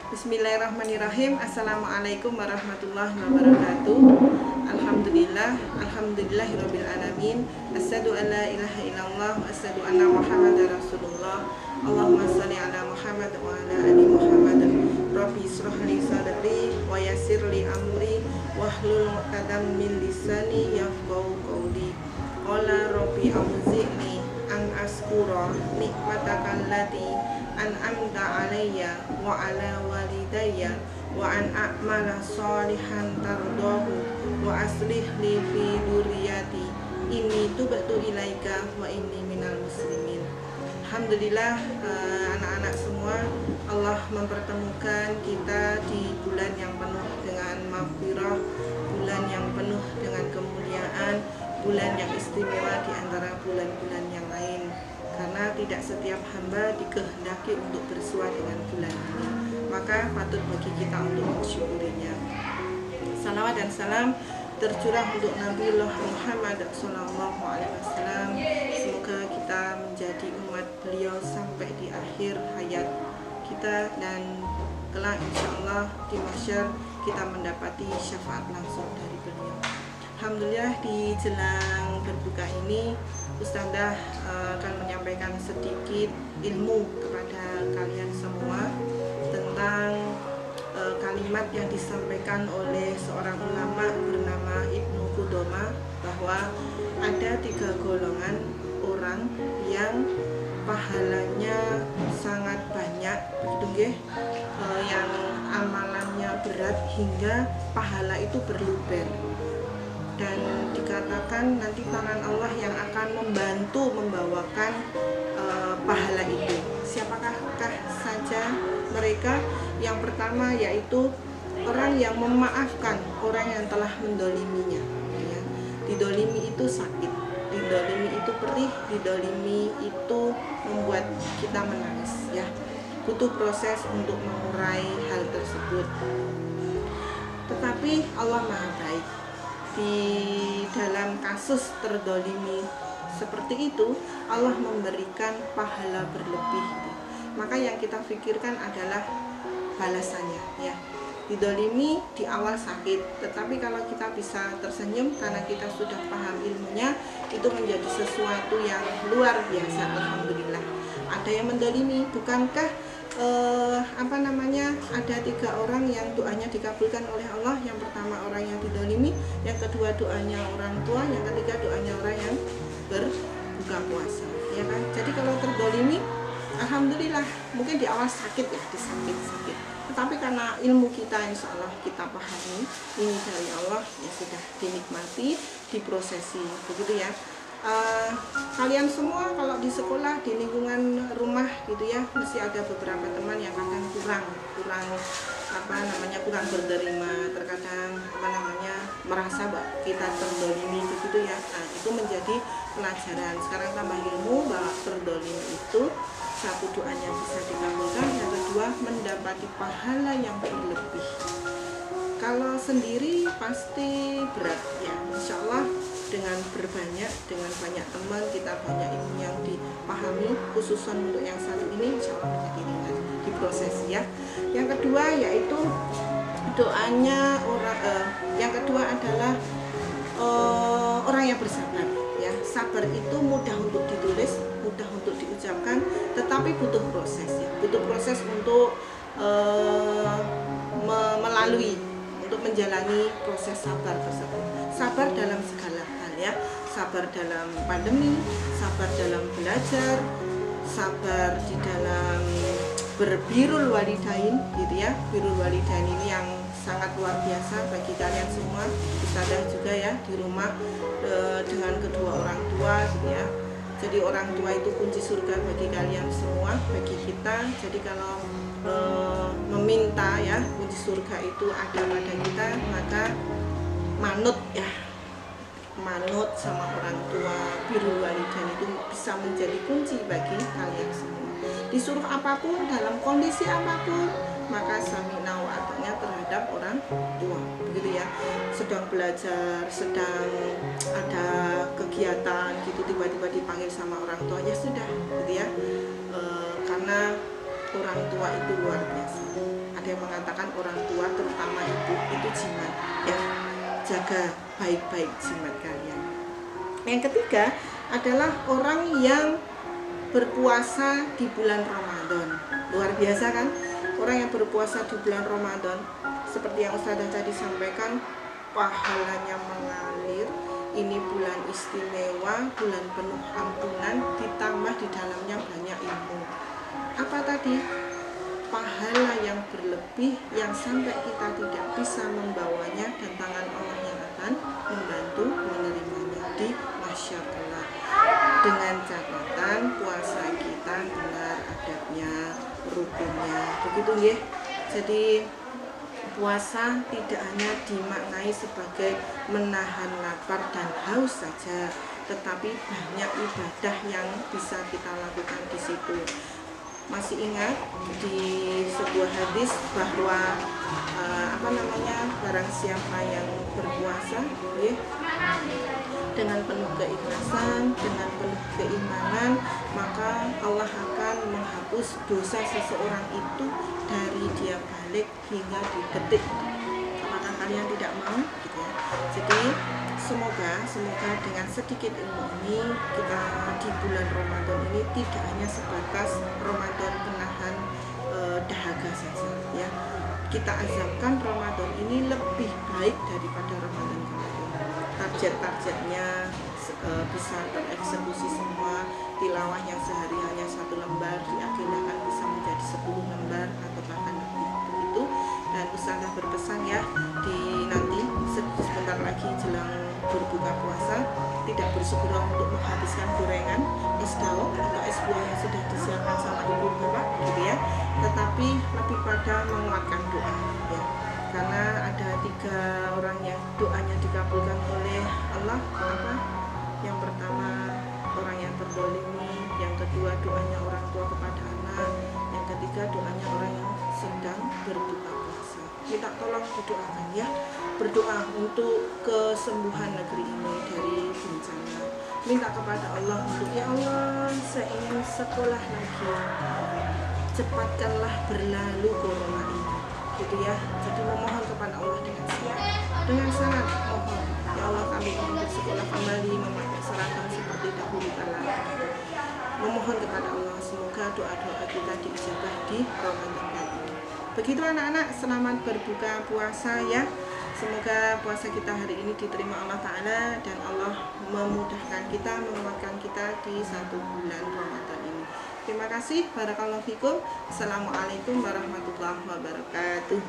Bismillahirrahmanirrahim. Assalamualaikum warahmatullahi wabarakatuh. Alhamdulillahirabbil alamin. Asyhadu an la ilaha illallah wa asyhadu anna Muhammadar Rasulullah. Allahumma shalli ala Muhammad wa ala ali Muhammad. Rabbi ishrah li sadri wa yassir li amri wahlul 'uqdatam min lisani yafqahu qawli. Qala rabbi auzi'ni an askura nikmataka allati an'amta alayya wa ala walidayya wa an a'mala sholihan tardahu wa aslih li fi dzurriyyati inni tubtu ilaika wa inni minal muslimin. Alhamdulillah, anak-anak semua, Allah mempertemukan kita di bulan yang penuh dengan maghfirah, bulan yang penuh dengan kemuliaan, bulan yang istimewa di antara bulan-bulan yang lain. Karena tidak setiap hamba dikehendaki untuk bersua dengan bulan ini, maka patut bagi kita untuk mensyukurinya. Salawat dan salam tercurah untuk Nabiullah Muhammad SAW. Semoga kita menjadi umat beliau sampai di akhir hayat kita, dan kelak insya Allah di mahsyar kita mendapati syafaat langsung dari beliau. Alhamdulillah, di jelang berbuka ini Ustazah akan menyampaikan sedikit ilmu kepada kalian semua tentang kalimat yang disampaikan oleh seorang ulama bernama Ibnu Qudamah, bahwa ada 3 golongan orang yang pahalanya sangat banyak, begitu nggih, yang amalannya berat hingga pahala itu berluber, dan dikatakan nanti tangan Allah yang akan membantu membawakan pahala itu. Siapakah saja mereka? Yang pertama yaitu orang yang memaafkan orang yang telah mendoliminya, ya. Didolimi itu sakit, didolimi itu perih, didolimi itu membuat kita menangis, ya. Butuh proses untuk mengurai hal tersebut, tetapi Allah Maha Baik. Di dalam kasus terdolimi seperti itu, Allah memberikan pahala berlebih. Maka yang kita pikirkan adalah balasannya, ya. Didolimi di awal sakit, tetapi kalau kita bisa tersenyum karena kita sudah paham ilmunya, itu menjadi sesuatu yang luar biasa. Alhamdulillah. Ada yang mendolimi, bukankah ada 3 orang yang doanya dikabulkan oleh Allah? Yang pertama orang yang didolimi, yang kedua doanya orang tua, yang ketiga doanya orang yang berbuka puasa, ya kan? Jadi kalau terdolimi, alhamdulillah, mungkin di awal sakit, ya, disakit-sakit, tetapi karena ilmu kita insya Allah kita pahami ini dari Allah, ya sudah dinikmati, diprosesi, begitu ya. Kalian semua kalau di sekolah, di lingkungan rumah gitu ya, mesti ada beberapa teman yang kadang kurang berterima, terkadang merasa kita terdolimi begitu ya. Nah, itu menjadi pelajaran. Sekarang tambah ilmu bahwa terdolimi itu satu, doanya bisa dikabulkan, yang kedua mendapati pahala yang berlebih. Kalau sendiri pasti berat, ya. Insya Allah dengan banyak teman, kita banyak ilmu yang dipahami, khususan untuk yang satu ini, insya Allah menjadi ringan diproses, ya. Yang kedua yaitu doanya yang kedua adalah orang yang bersabar, ya. Sabar itu mudah untuk ditulis, mudah untuk diucapkan, tetapi butuh proses, ya. Butuh proses untuk untuk menjalani proses sabar tersebut. Sabar dalam segala hal, ya. Sabar dalam pandemi, sabar dalam belajar, sabar di dalam berbirrul walidain, gitu ya. Birrul walidain ini yang sangat luar biasa bagi kalian semua. Ustazah juga, ya, di rumah dengan kedua orang tua, gitu ya. Jadi orang tua itu kunci surga bagi kalian semua, bagi kita. Jadi kalau meminta, ya, kunci surga itu ada pada kita, maka manut sama orang tua, birrul walidain itu bisa menjadi kunci bagi kalian semua. Disuruh apapun, dalam kondisi apapun, maka sami'na wa ata'na terhadap orang tua, begitu ya. Sedang belajar, sedang ada kegiatan gitu, tiba-tiba dipanggil sama orang tua, ya sudah, gitu ya. Karena orang tua itu luar biasa. ada yang mengatakan orang tua terutama ibu itu jimat ya, jaga baik-baik jimat kalian. Yang ketiga adalah orang yang berpuasa di bulan Ramadan. Luar biasa kan? Orang yang berpuasa di bulan Ramadan, seperti yang Ustazah tadi sampaikan, pahalanya mengalir. Ini bulan istimewa, bulan penuh ampunan, ditambah di dalamnya banyak ilmu. Apa tadi? Pahala yang berlebih yang sampai kita tidak bisa membawanya, dan tangan Allah yang akan membantu menerimanya di mahsyar kelak. Dengan catatan puasa kita benar adabnya, rukunnya, begitu ya. Jadi puasa tidak hanya dimaknai sebagai menahan lapar dan haus saja, tetapi banyak ibadah yang bisa kita lakukan di situ. Masih ingat di sebuah hadis bahwa barang siapa yang berpuasa ya, dengan penuh keikhlasan, dengan penuh keimanan, maka Allah akan menghapus dosa seseorang itu dari dia balik hingga di detik. Apakah kalian tidak mau? Gitu ya. Jadi semoga dengan sedikit ilmu ini kita di bulan Ramadan ini tidak hanya sebatas Ramadan penahan dahaga saja ya. Kita azamkan Ramadan ini lebih baik daripada Ramadan kemarin. Target-targetnya bisa tereksekusi semua. Tilawah yang sehari hanya 1 lembar diagendakan bisa menjadi 10 lembar atau bahkan lebih begitu. Dan Ustazah berpesan ya, di nanti sebentar lagi jelang berbuka puasa tidak bersegera untuk menghabiskan gorengan, es daun atau es buah yang sudah disiapkan sama ibu bapak gitu ya, tetapi lebih pada menguatkan doa ya, karena ada 3 orang yang doanya dikabulkan oleh Allah. Apa? Yang pertama orang yang terzalimi, yang kedua doanya orang tua kepada anak, yang ketiga doanya orang yang sedang berbuka puasa. Kita tolong didoakan ya, berdoa untuk kesembuhan negeri ini dari bencana. Minta kepada Allah untuk, ya Allah, saya ingin sekolah lagi, cepatkanlah berlalu corona ini gitu ya. Jadi memohon kepada Allah dengan sangat mohon, ya Allah, kami ingin bersekolah kembali memakai seragam seperti dahulu kala. Memohon kepada Allah semoga doa-doa kita diijabah di Ramadan kali ini. Begitu anak-anak, selamat berbuka puasa ya. Semoga puasa kita hari ini diterima Allah Ta'ala, dan Allah memudahkan kita, menguatkan kita di 1 bulan Ramadan ini. Terima kasih. Barakallahu fikum. Assalamualaikum warahmatullahi wabarakatuh.